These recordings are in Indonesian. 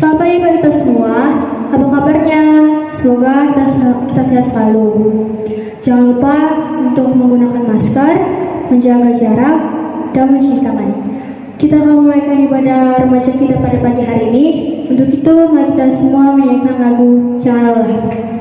Selamat pagi bagi kita semua. Apa kabarnya? Semoga kita sehat selalu. Jangan lupa untuk menggunakan masker, menjaga jarak, dan mencuci tangan. Kita akan memulaikan ibadah remaja kita pada pagi hari ini. Untuk itu, mari kita semua menyanyikan lagu Jangan Lelah.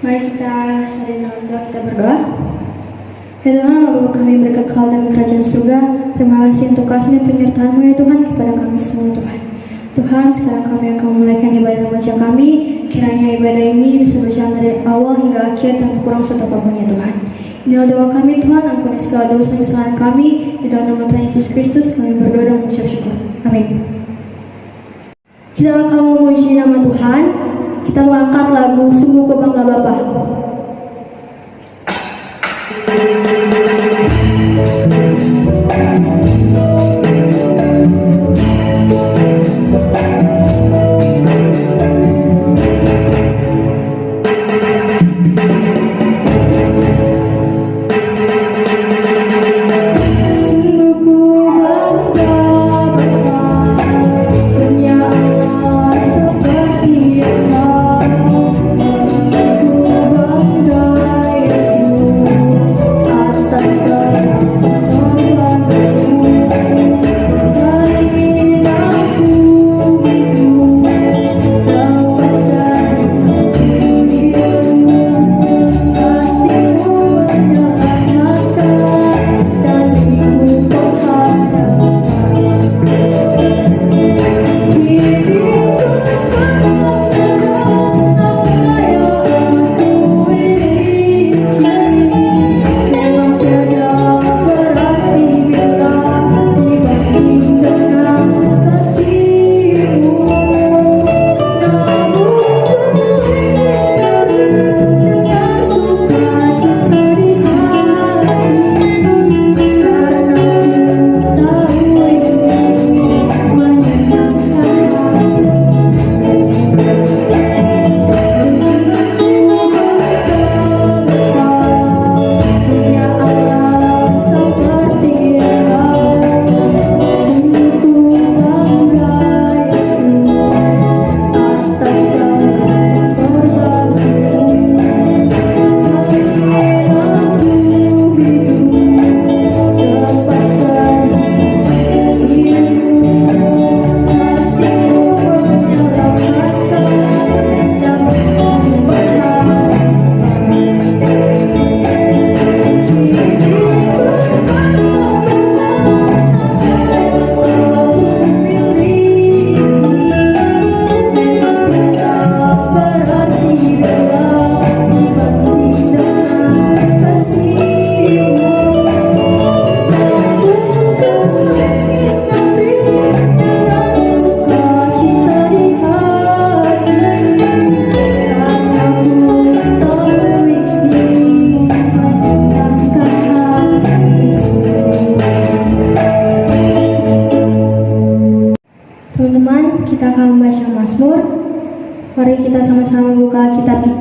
Mari kita saling dalam doa, kita berdoa. Ya Tuhan, Bapa kami berkekal dalam kerajaan surga. Terima kasih untuk kasih dan penyertaan-Mu ya Tuhan kepada kami semua Tuhan. Tuhan, sekarang kami akan memulaikan ibadah remaja kami. Kiranya ibadah ini bisa berjalan dari awal hingga akhir tanpa kurang satu apapun ya Tuhan. Inilah doa kami Tuhan, ampuni segala dosa dan kesalahan kami. Di dalam nama Tuhan Yesus Kristus kami berdoa dan mengucap syukur. Amin. Kita akan memuji nama Tuhan. Kita mengangkat lagu Sungguh Ku Bangga Bapa. Sungguh ku bangga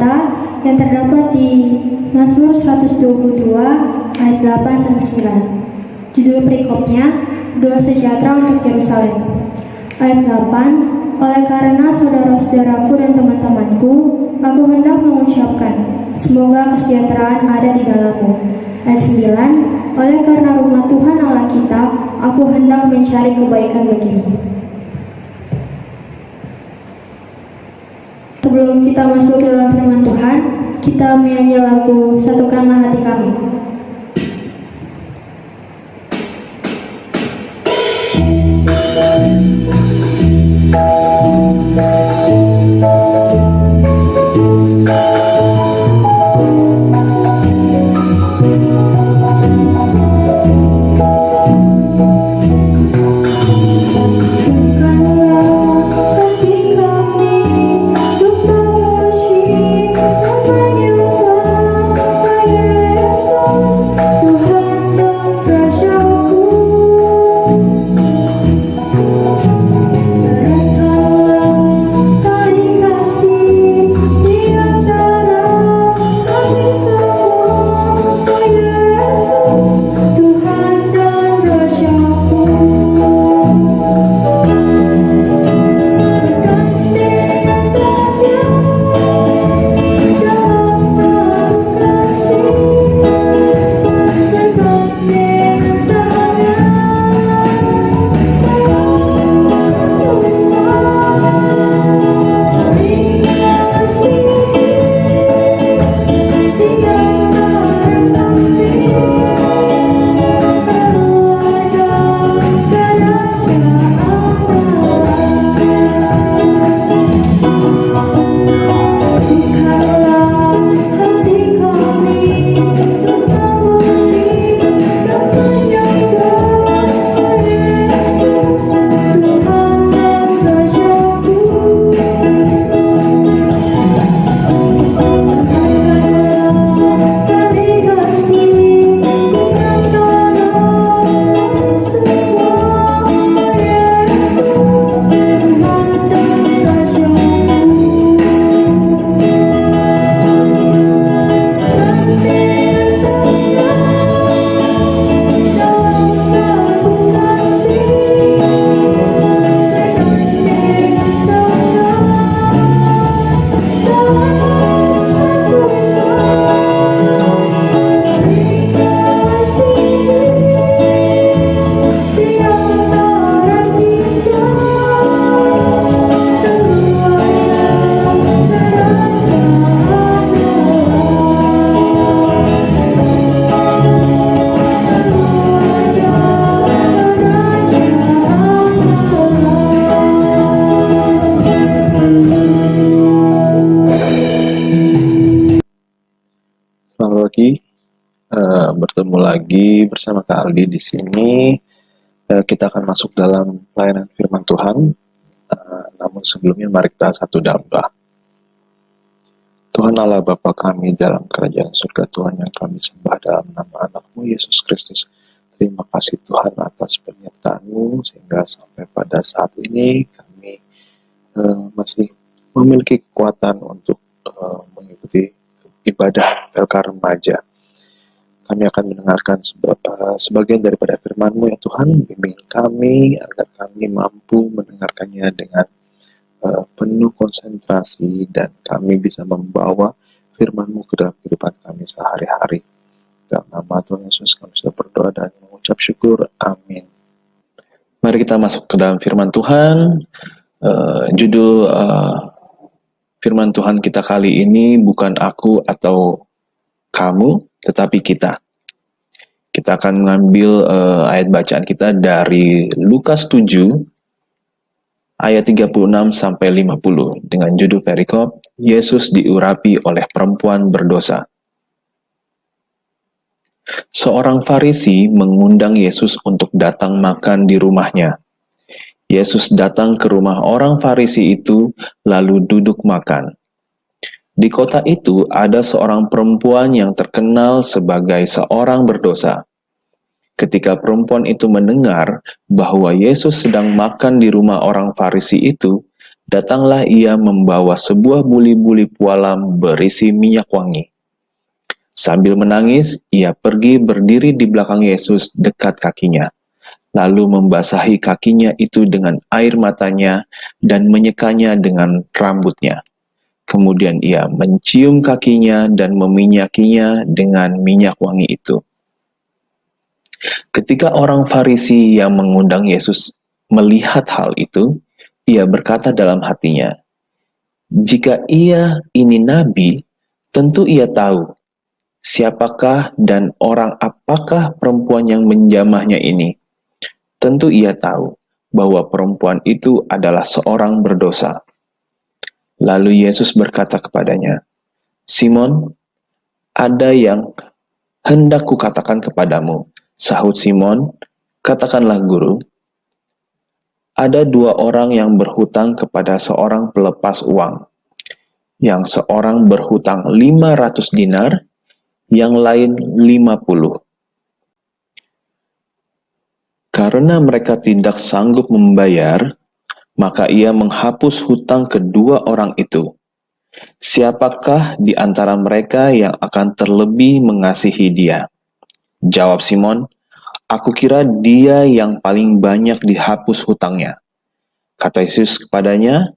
kita yang terdapat di Mazmur 122 ayat 8-9. Judul perikopnya, Doa Sejahtera untuk Yerusalem. Ayat 8, oleh karena saudara-saudaraku dan teman-temanku, aku hendak mengucapkan, semoga kesejahteraan ada di dalammu. Ayat 9, oleh karena rumah Tuhan Allah kita, aku hendak mencari kebaikan bagimu. Sebelum kita masuk ke dalam firman Tuhan, kita menyanyi lagu Satukanlah Hati Kami. Bertemu lagi bersama Kak Aldi di sini. Kita akan masuk dalam pelayanan firman Tuhan. Namun sebelumnya mari kita satu dalam doa. Tuhan Allah Bapa kami dalam kerajaan surga, Tuhan yang kami sembah dalam nama anak-Mu Yesus Kristus. Terima kasih Tuhan atas penyertaan-Mu sehingga sampai pada saat ini kami masih memiliki kekuatan untuk mengikuti ibadah LK Remaja. Kami akan mendengarkan sebagian daripada firman-Mu ya Tuhan. Bimbing kami agar kami mampu mendengarkannya dengan penuh konsentrasi dan kami bisa membawa firman-Mu ke dalam kehidupan kami sehari-hari. Dalam nama Tuhan Yesus kami sudah berdoa dan mengucap syukur. Amin. Mari kita masuk ke dalam firman Tuhan. Judul firman Tuhan kita kali ini bukan aku atau kamu, tetapi kita. Kita akan mengambil ayat bacaan kita dari Lukas 7 ayat 36 sampai 50 dengan judul perikop Yesus diurapi oleh perempuan berdosa. Seorang Farisi mengundang Yesus untuk datang makan di rumahnya. Yesus datang ke rumah orang Farisi itu lalu duduk makan. Di kota itu ada seorang perempuan yang terkenal sebagai seorang berdosa. Ketika perempuan itu mendengar bahwa Yesus sedang makan di rumah orang Farisi itu, Datanglah ia membawa sebuah buli-buli pualam berisi minyak wangi. Sambil menangis, ia pergi berdiri di belakang Yesus dekat kakinya, lalu membasahi kakinya itu dengan air matanya dan menyekanya dengan rambutnya. Kemudian ia mencium kakinya dan meminyakinya dengan minyak wangi itu. Ketika orang Farisi yang mengundang Yesus melihat hal itu, ia berkata dalam hatinya, "Jika ia ini nabi, tentu ia tahu siapakah dan orang apakah perempuan yang menjamahnya ini. Tentu ia tahu bahwa perempuan itu adalah seorang berdosa." Lalu Yesus berkata kepadanya, "Simon, ada yang hendak kukatakan kepadamu." Sahut Simon, "Katakanlah guru." Ada dua orang yang berhutang kepada seorang pelepas uang. Yang seorang berhutang 500 dinar, yang lain 50. Karena mereka tidak sanggup membayar, maka ia menghapus hutang kedua orang itu. "Siapakah di antara mereka yang akan terlebih mengasihi dia?" Jawab Simon, "Aku kira dia yang paling banyak dihapus hutangnya." Kata Yesus kepadanya,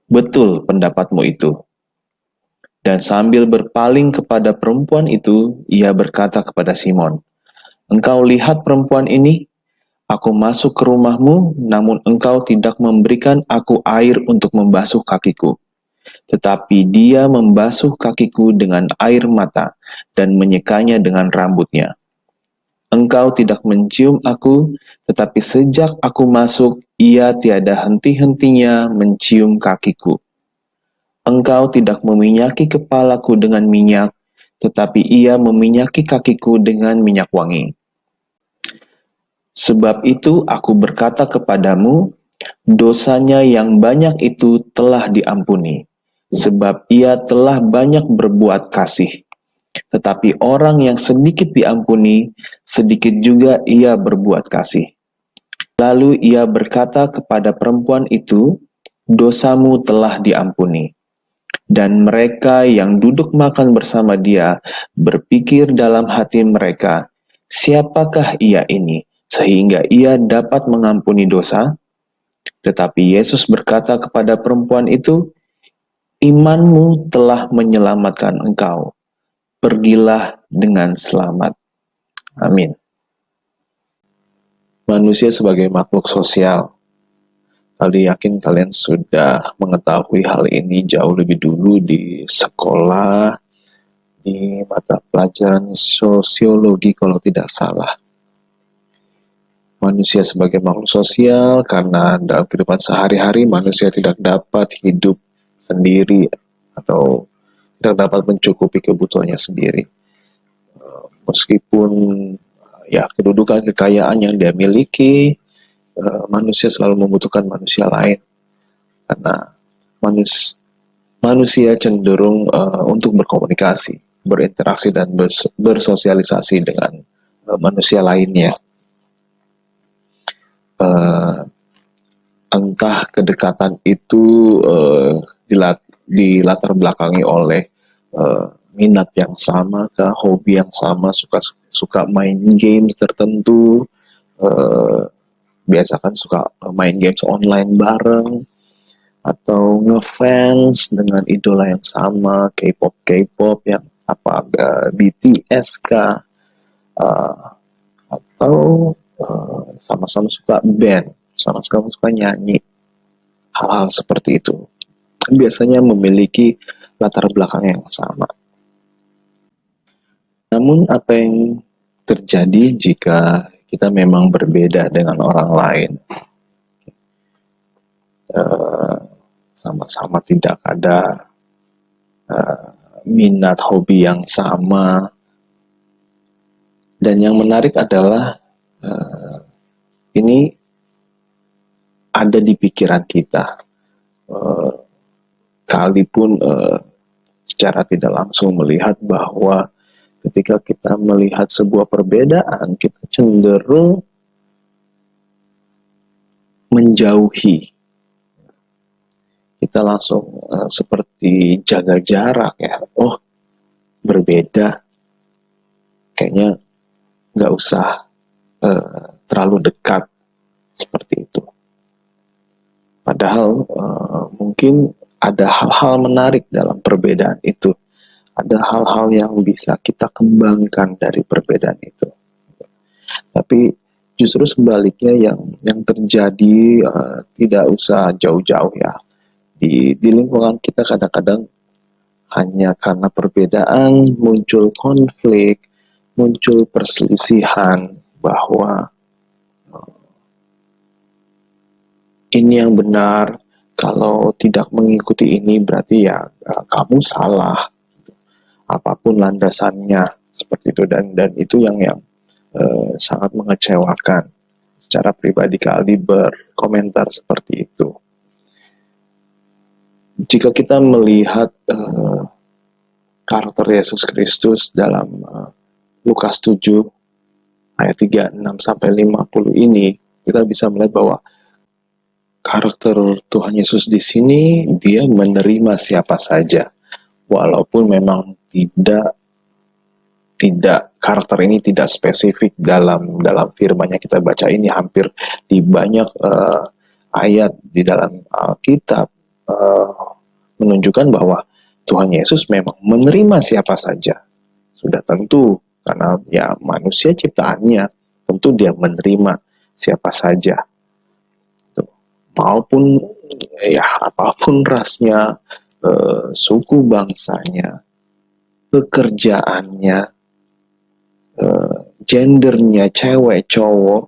"Betul pendapatmu itu." Dan sambil berpaling kepada perempuan itu, ia berkata kepada Simon, "Engkau lihat perempuan ini? Aku masuk ke rumahmu, namun engkau tidak memberikan aku air untuk membasuh kakiku. Tetapi dia membasuh kakiku dengan air mata dan menyekanya dengan rambutnya. Engkau tidak mencium aku, tetapi sejak aku masuk, ia tiada henti-hentinya mencium kakiku. Engkau tidak meminyaki kepalaku dengan minyak, tetapi ia meminyaki kakiku dengan minyak wangi. Sebab itu aku berkata kepadamu, dosanya yang banyak itu telah diampuni, sebab ia telah banyak berbuat kasih. Tetapi orang yang sedikit diampuni, sedikit juga ia berbuat kasih." Lalu ia berkata kepada perempuan itu, "Dosamu telah diampuni." Dan mereka yang duduk makan bersama dia berpikir dalam hati mereka, "Siapakah ia ini, sehingga ia dapat mengampuni dosa?" Tetapi Yesus berkata kepada perempuan itu, "Imanmu telah menyelamatkan engkau. Pergilah dengan selamat." Amin. Manusia sebagai makhluk sosial. Kali yakin kalian sudah mengetahui hal ini jauh lebih dulu di sekolah, di mata pelajaran sosiologi kalau tidak salah. Manusia sebagai makhluk sosial karena dalam kehidupan sehari-hari manusia tidak dapat hidup sendiri atau tidak dapat mencukupi kebutuhannya sendiri. Meskipun ya kedudukan kekayaan yang dia miliki, manusia selalu membutuhkan manusia lain karena manusia cenderung untuk berkomunikasi, berinteraksi dan bersosialisasi dengan manusia lainnya. Entah kedekatan itu dilatar belakangi oleh minat yang sama, hobi yang sama, suka main games tertentu, biasa kan suka main games online bareng, atau ngefans dengan idola yang sama, K-pop yang apa, BTS kah, atau sama-sama suka band, sama-sama suka nyanyi. Hal-hal seperti itu biasanya memiliki latar belakang yang sama. Namun apa yang terjadi jika kita memang berbeda dengan orang lain? Sama-sama tidak ada minat hobi yang sama. Dan yang menarik adalah ini ada di pikiran kita. Sekalipun secara tidak langsung melihat bahwa ketika kita melihat sebuah perbedaan, kita cenderung menjauhi. kita langsung seperti jaga jarak ya. Oh, berbeda, kayaknya nggak usah terlalu dekat seperti itu. Padahal mungkin ada hal-hal menarik dalam perbedaan itu. Ada hal-hal yang bisa kita kembangkan dari perbedaan itu. Tapi justru sebaliknya yang terjadi tidak usah jauh-jauh ya. Di lingkungan kita kadang-kadang hanya karena perbedaan muncul konflik, muncul perselisihan bahwa ini yang benar, kalau tidak mengikuti ini berarti ya kamu salah, apapun landasannya seperti itu. Dan itu yang sangat mengecewakan. Secara pribadi Kak berkomentar seperti itu. Jika kita melihat karakter Yesus Kristus dalam Lukas 7 ayat 36 sampai 50 ini, kita bisa melihat bahwa karakter Tuhan Yesus di sini dia menerima siapa saja, walaupun memang tidak karakter ini tidak spesifik dalam firman yang kita baca ini. Hampir di banyak ayat di dalam Alkitab menunjukkan bahwa Tuhan Yesus memang menerima siapa saja. Sudah tentu, karena ya manusia ciptaannya, tentu dia menerima siapa saja. Maupun ya apapun rasnya, suku bangsanya, pekerjaannya, gendernya, cewek, cowok,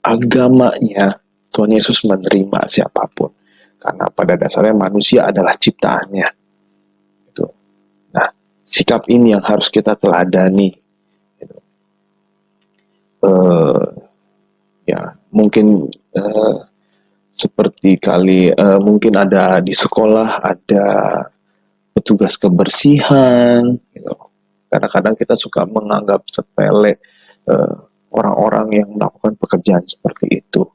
agamanya, Tuhan Yesus menerima siapapun. Karena pada dasarnya manusia adalah ciptaannya. Gitu. Nah, sikap ini yang harus kita teladani. Gitu. Ya, mungkin seperti mungkin ada di sekolah ada petugas kebersihan. Gitu. Kadang-kadang kita suka menganggap sepele orang-orang yang melakukan pekerjaan seperti itu.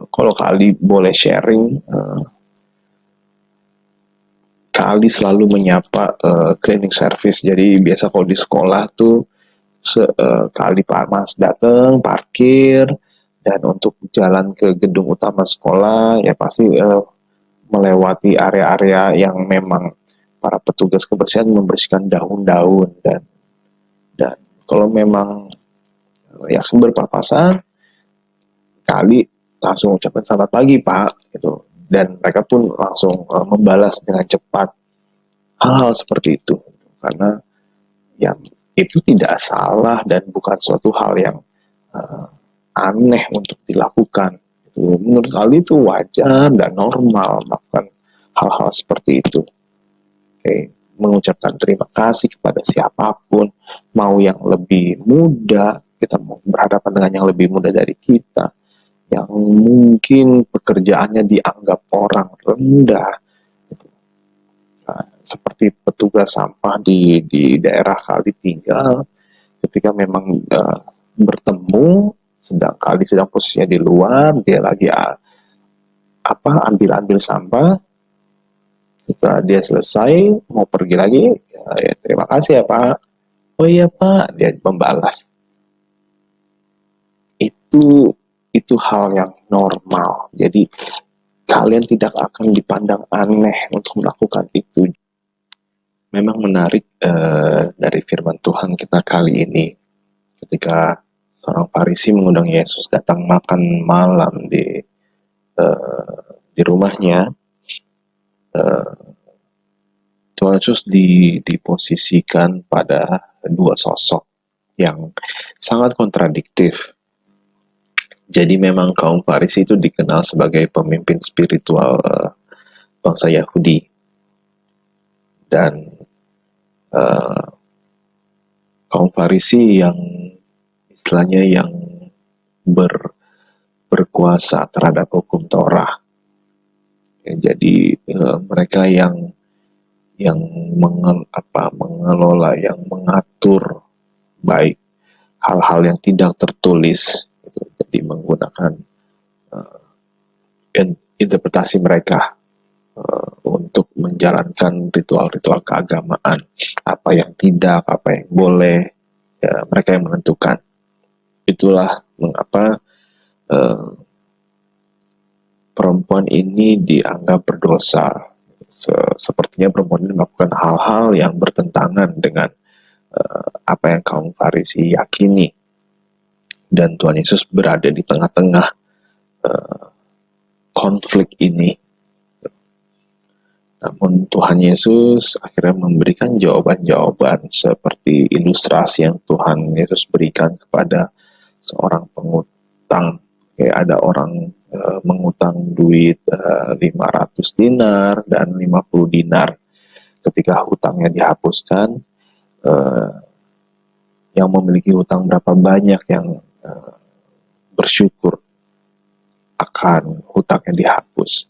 Kalau Kali boleh sharing, Kali selalu menyapa cleaning service. Jadi biasa kalau di sekolah tuh Kali Pak Mas datang parkir, dan untuk jalan ke gedung utama sekolah ya pasti melewati area-area yang memang para petugas kebersihan membersihkan daun-daun, dan kalau memang ya berpapasan, Kali langsung ucapkan selamat pagi Pak gitu, dan mereka pun langsung membalas dengan cepat hal-hal seperti itu, karena yang itu tidak salah dan bukan suatu hal yang aneh untuk dilakukan. Menurut Kali itu wajar dan normal melakukan hal-hal seperti itu. Mengucapkan terima kasih kepada siapapun, mau yang lebih muda, kita mau berhadapan dengan yang lebih muda dari kita, yang mungkin pekerjaannya dianggap orang rendah, nah, seperti petugas sampah di daerah Kali tinggal, ketika memang bertemu, sedang Kali sedang posisinya di luar, dia lagi ambil sampah. Setelah dia selesai mau pergi lagi, ya terima kasih ya Pak. Oh iya Pak, dia membalas. Itu hal yang normal. Jadi kalian tidak akan dipandang aneh untuk melakukan itu. Memang menarik dari firman Tuhan kita kali ini, ketika seorang Farisi mengundang Yesus datang makan malam di rumahnya. Tuhan Yesus diposisikan pada dua sosok yang sangat kontradiktif. Jadi memang kaum Farisi itu dikenal sebagai pemimpin spiritual bangsa Yahudi, dan kaum Farisi yang istilahnya yang berkuasa terhadap hukum Torah. Ya, jadi mereka yang mengelola, yang mengatur baik hal-hal yang tidak tertulis, gitu. Jadi menggunakan interpretasi mereka untuk menjalankan ritual-ritual keagamaan, apa yang tidak, apa yang boleh, ya, mereka yang menentukan. Itulah mengapa perempuan ini dianggap berdosa. Sepertinya perempuan ini melakukan hal-hal yang bertentangan dengan apa yang kaum Farisi yakini, dan Tuhan Yesus berada di tengah-tengah konflik ini. Namun Tuhan Yesus akhirnya memberikan jawaban-jawaban seperti ilustrasi yang Tuhan Yesus berikan kepada seorang pengutang. Ada orang mengutang duit 500 dinar dan 50 dinar. Ketika hutangnya dihapuskan, yang memiliki hutang berapa banyak yang bersyukur akan hutangnya dihapus.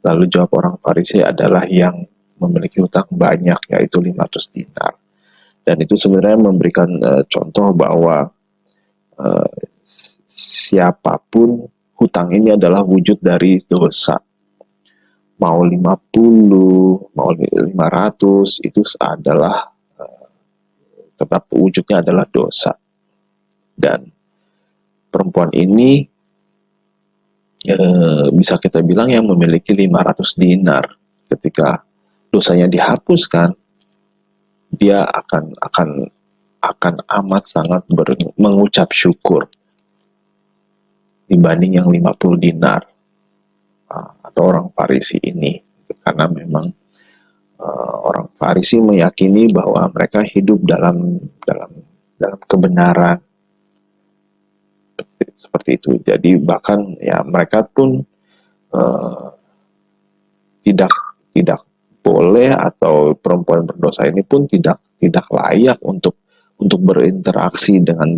Lalu jawab orang Farisi adalah yang memiliki hutang banyak, yaitu 500 dinar. Dan itu sebenarnya memberikan contoh bahwa siapapun hutang ini adalah wujud dari dosa. Mau 50, mau 500, itu adalah tetap wujudnya adalah dosa. Dan perempuan ini bisa kita bilang yang memiliki 500 dinar. Ketika dosanya dihapuskan, dia akan amat sangat mengucap syukur dibanding yang 50 dinar atau orang Farisi ini. Karena memang orang Farisi meyakini bahwa mereka hidup dalam kebenaran, seperti itu. Jadi bahkan ya mereka pun tidak boleh, atau perempuan berdosa ini pun tidak layak untuk berinteraksi dengan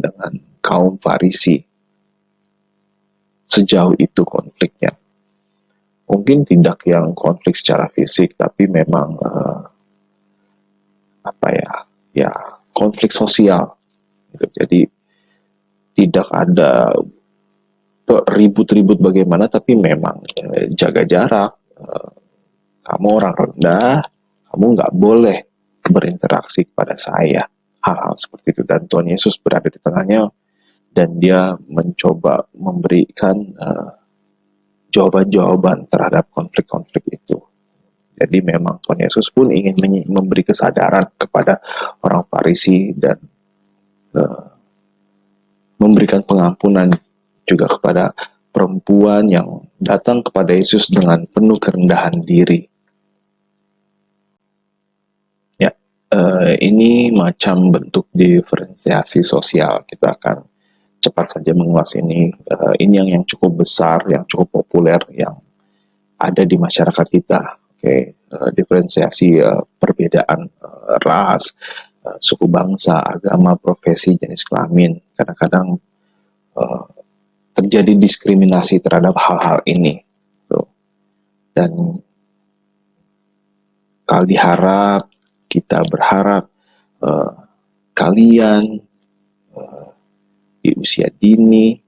kaum Farisi. Sejauh itu konfliknya. Mungkin tidak yang konflik secara fisik, tapi memang konflik sosial. Jadi tidak ada ribut-ribut bagaimana, tapi memang jaga jarak. Kamu orang rendah, kamu nggak boleh berinteraksi kepada saya. Hal-hal seperti itu. Dan Tuhan Yesus berada di tengahnya, dan dia mencoba memberikan jawaban-jawaban terhadap konflik-konflik itu. Jadi memang Tuhan Yesus pun ingin memberi kesadaran kepada orang Farisi, dan memberikan pengampunan juga kepada perempuan yang datang kepada Yesus dengan penuh kerendahan diri. Ya, ini macam bentuk diferensiasi sosial. Kita akan cepat saja mengulas ini. Ini yang cukup besar, yang cukup populer, yang ada di masyarakat kita. Diferensiasi perbedaan ras, suku bangsa, agama, profesi, jenis kelamin. Kadang-kadang terjadi diskriminasi terhadap hal-hal ini. Dan kita berharap kalian di usia dini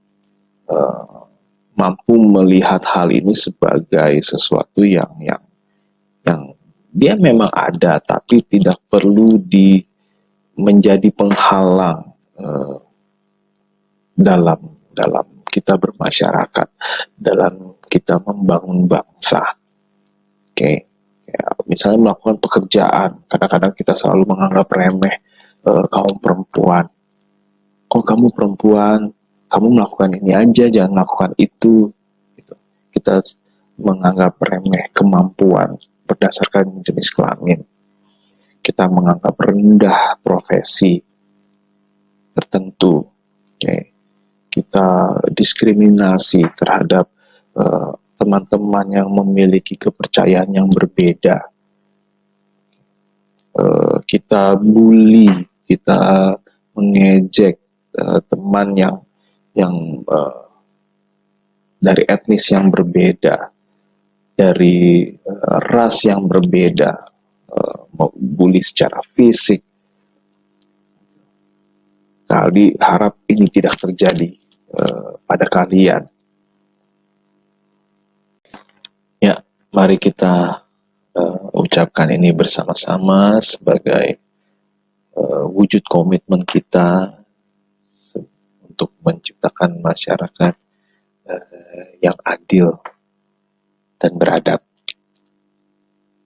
mampu melihat hal ini sebagai sesuatu yang dia memang ada, tapi tidak perlu menjadi penghalang dalam kita bermasyarakat, dalam kita membangun bangsa. Ya, misalnya melakukan pekerjaan, kadang-kadang kita selalu menganggap remeh kaum perempuan. Kok kamu perempuan, kamu melakukan ini aja, jangan melakukan itu. Kita menganggap remeh kemampuan berdasarkan jenis kelamin. Kita menganggap rendah profesi tertentu. Kita diskriminasi terhadap teman-teman yang memiliki kepercayaan yang berbeda. Kita bully, kita mengejek teman yang dari etnis yang berbeda, dari ras yang berbeda, bully secara fisik. Kali harap ini tidak terjadi pada kalian. Mari kita ucapkan ini bersama-sama sebagai wujud komitmen kita untuk menciptakan masyarakat yang adil dan beradab.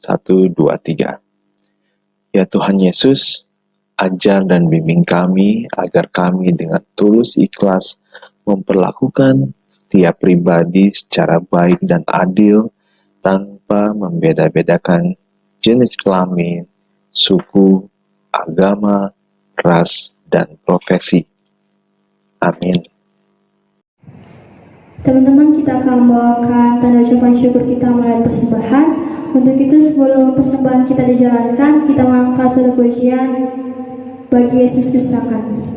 1, 2, 3. Ya Tuhan Yesus, ajar dan bimbing kami agar kami dengan tulus ikhlas memperlakukan setiap pribadi secara baik dan adil tanpa membeda-bedakan jenis kelamin, suku, agama, ras, dan profesi. Amin. Teman-teman, kita akan membawakan tanda ucapan syukur kita melalui persembahan. Untuk itu, sebelum persembahan kita dijalankan, kita mengangkat satu pujian bagi Yesus diserahkan.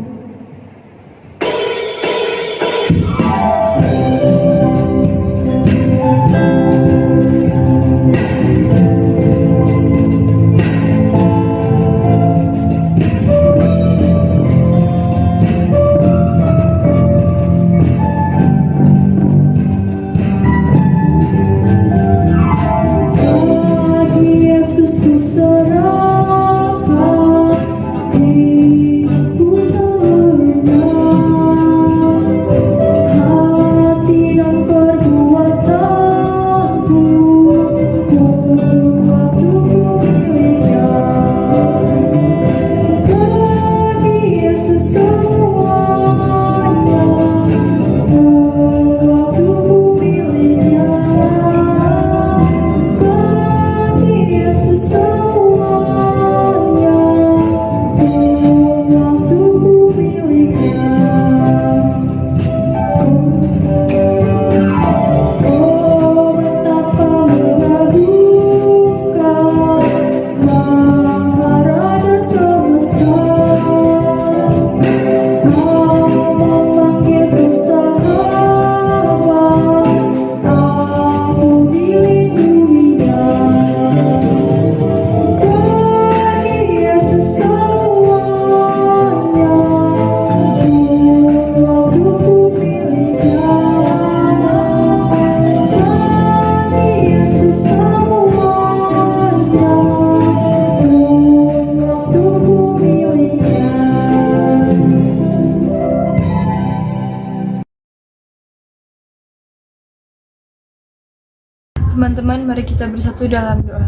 Teman-teman, mari kita bersatu dalam doa.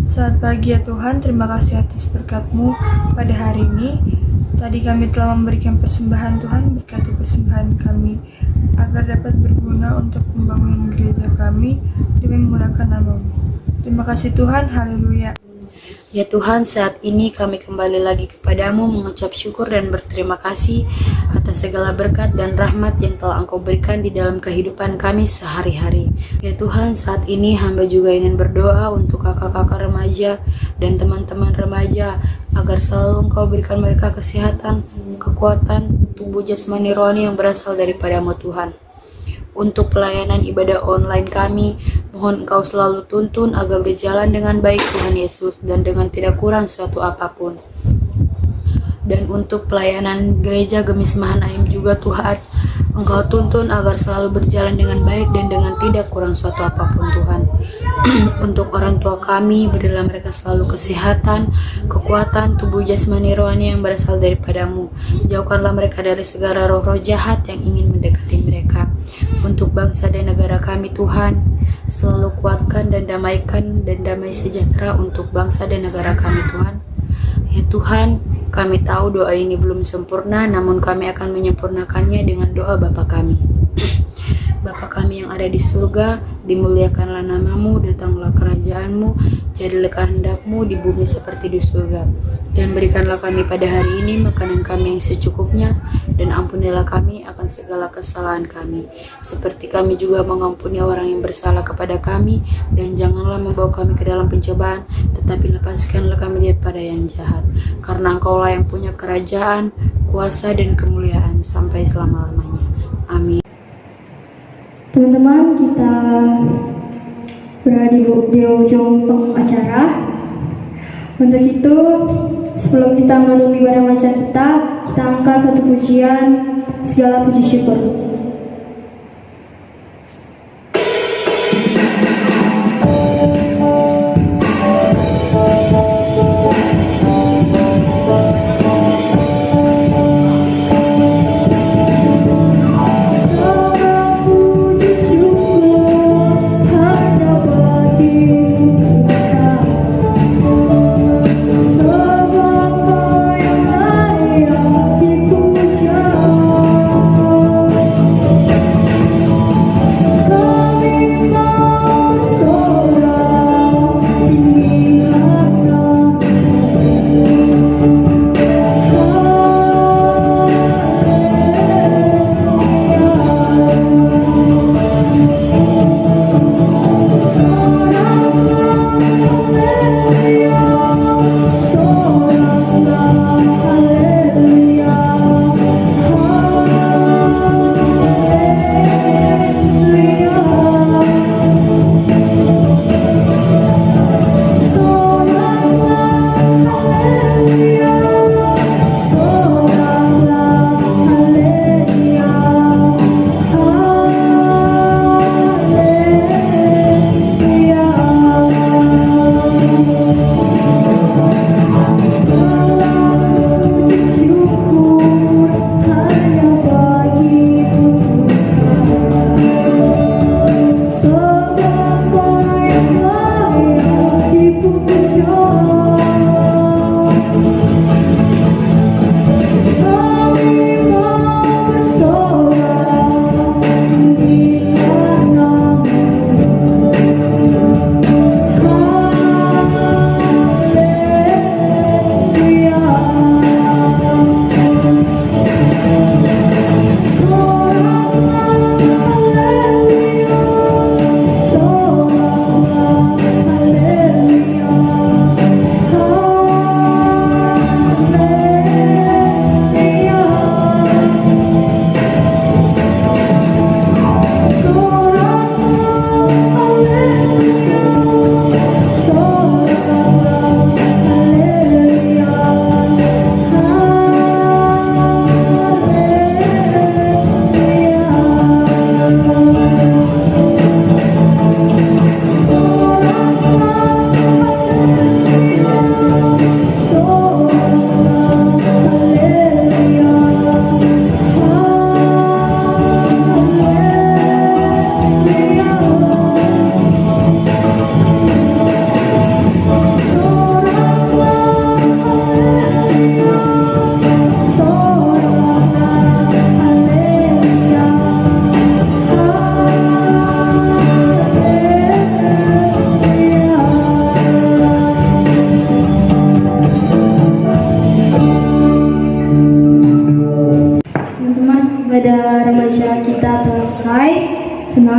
Selamat pagi ya Tuhan, terima kasih atas berkat-Mu pada hari ini. Tadi kami telah memberikan persembahan, Tuhan, berkati persembahan kami agar dapat berguna untuk pembangunan gereja kami demi memuliakan nama-Mu. Terima kasih Tuhan, haleluya. Ya Tuhan, saat ini kami kembali lagi kepadamu mengucap syukur dan berterima kasih atas segala berkat dan rahmat yang telah Engkau berikan di dalam kehidupan kami sehari-hari. Ya Tuhan, saat ini hamba juga ingin berdoa untuk kakak-kakak remaja dan teman-teman remaja agar selalu Engkau berikan mereka kesehatan, kekuatan, tubuh jasmani rohani yang berasal daripadamu Tuhan. Untuk pelayanan ibadah online kami, mohon Engkau selalu tuntun agar berjalan dengan baik Tuhan Yesus dan dengan tidak kurang suatu apapun. Dan untuk pelayanan gereja Gemis Mahanaim juga Tuhan, Engkau tuntun agar selalu berjalan dengan baik dan dengan tidak kurang suatu apapun Tuhan. Untuk orang tua kami, berilah mereka selalu kesehatan, kekuatan, tubuh jasmani rohani yang berasal daripadamu. Jauhkanlah mereka dari segala roh-roh jahat yang ingin mendekati mereka. Untuk bangsa dan negara kami Tuhan, selalu kuatkan dan damaikan dan damai sejahtera untuk bangsa dan negara kami Tuhan. Ya Tuhan, kami tahu doa ini belum sempurna, namun kami akan menyempurnakannya dengan doa Bapa kami. Bapa kami yang ada di surga, dimuliakanlah nama-Mu, datanglah kerajaan-Mu, jadilah kehendak-Mu di bumi seperti di surga. Dan berikanlah kami pada hari ini makanan kami yang secukupnya, dan ampunilah kami akan segala kesalahan kami, seperti kami juga mengampuni orang yang bersalah kepada kami, dan janganlah membawa kami ke dalam pencobaan, tetapi lepaskanlah kami daripada yang jahat. Karena Engkaulah yang punya kerajaan, kuasa, dan kemuliaan sampai selama-lamanya. Amin. Teman-teman, kita berada di ujung acara. Untuk itu, sebelum kita menutup ibadah macam kita angkat satu pujian, segala puji syukur.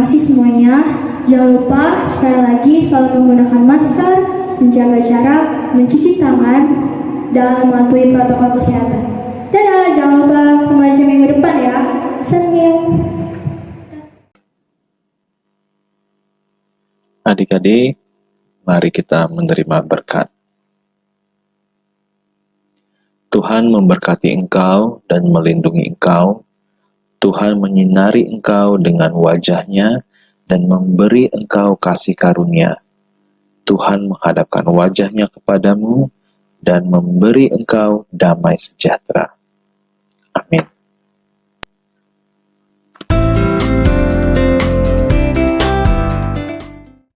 kasih semuanya. Jangan lupa sekali lagi selalu menggunakan masker, menjaga jarak, mencuci tangan, dan mematuhi protokol kesehatan. Dadah, jangan lupa mengajar minggu depan ya. Senang. Adik-adik, mari kita menerima berkat. Tuhan memberkati engkau dan melindungi engkau. Tuhan menyinari engkau dengan wajah-Nya dan memberi engkau kasih karunia. Tuhan menghadapkan wajah-Nya kepadamu dan memberi engkau damai sejahtera.